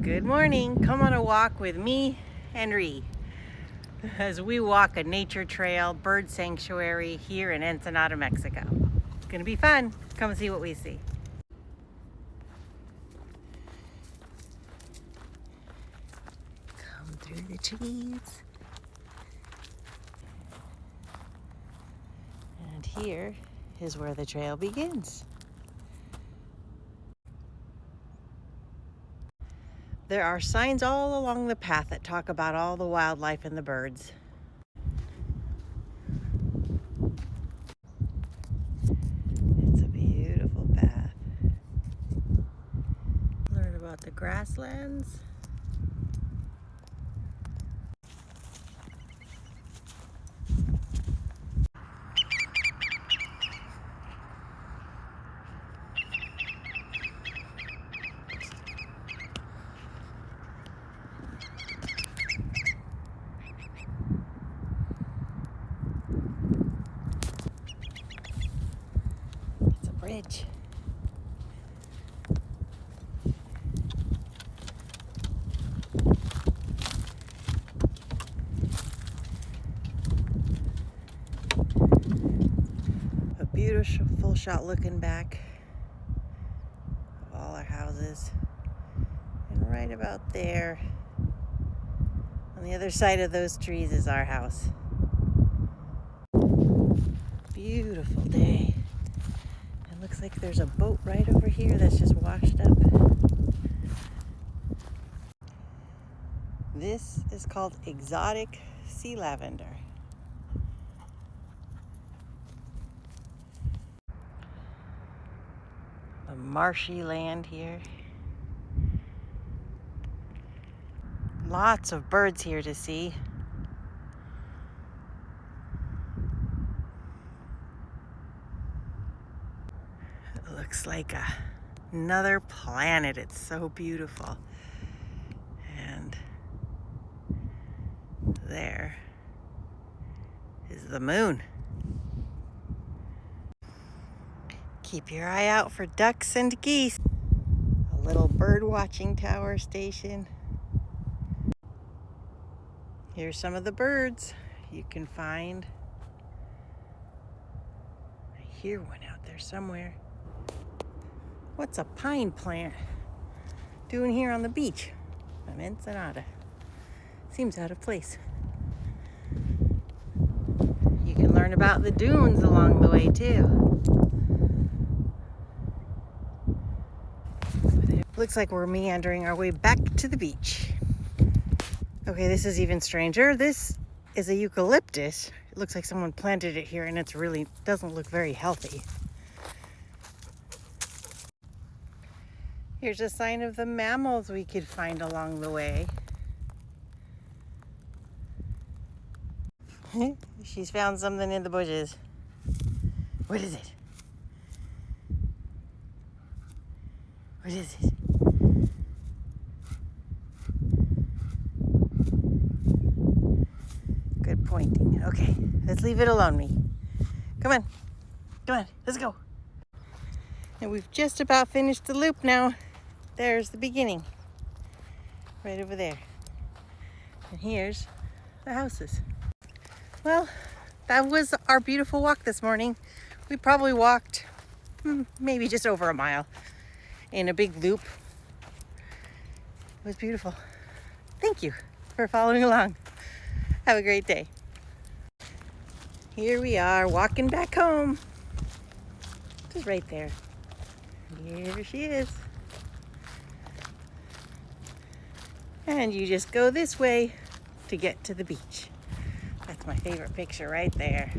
Good morning. Come on a walk with me and Rhi as we walk a nature trail bird sanctuary here in Ensenada, Mexico. It's going to be fun. Come and see what we see. Come through the trees. And here is where the trail begins. There are signs all along the path that talk about all the wildlife and the birds. It's a beautiful path. Learn about the grasslands. Bridge. A beautiful shot looking back of all our houses. And right about there, on the other side of those trees, is our house. Beautiful day. Looks like there's a boat right over here that's just washed up. This is called exotic sea lavender. A marshy land here. Lots of birds here to see. Looks like another planet. It's so beautiful. And there is the moon. Keep your eye out for ducks and geese. A little bird watching tower station. Here's some of the birds you can find. I hear one out there somewhere. What's a pine plant doing here on the beach of Ensenada? Seems out of place. You can learn about the dunes along the way too. Looks like we're meandering our way back to the beach. Okay, this is even stranger. This is a eucalyptus. It looks like someone planted it here and it's really doesn't look very healthy. Here's a sign of the mammals we could find along the way. She's found something in the bushes. What is it? What is it? Good pointing. Okay, let's leave it alone, me. Come on. Come on, let's go. And we've just about finished the loop now. There's the beginning, right over there. And here's the houses. Well, that was our beautiful walk this morning. We probably walked maybe just over a mile in a big loop. It was beautiful. Thank you for following along. Have a great day. Here we are walking back home. Just right there. Here she is. And you just go this way to get to the beach. That's my favorite picture right there.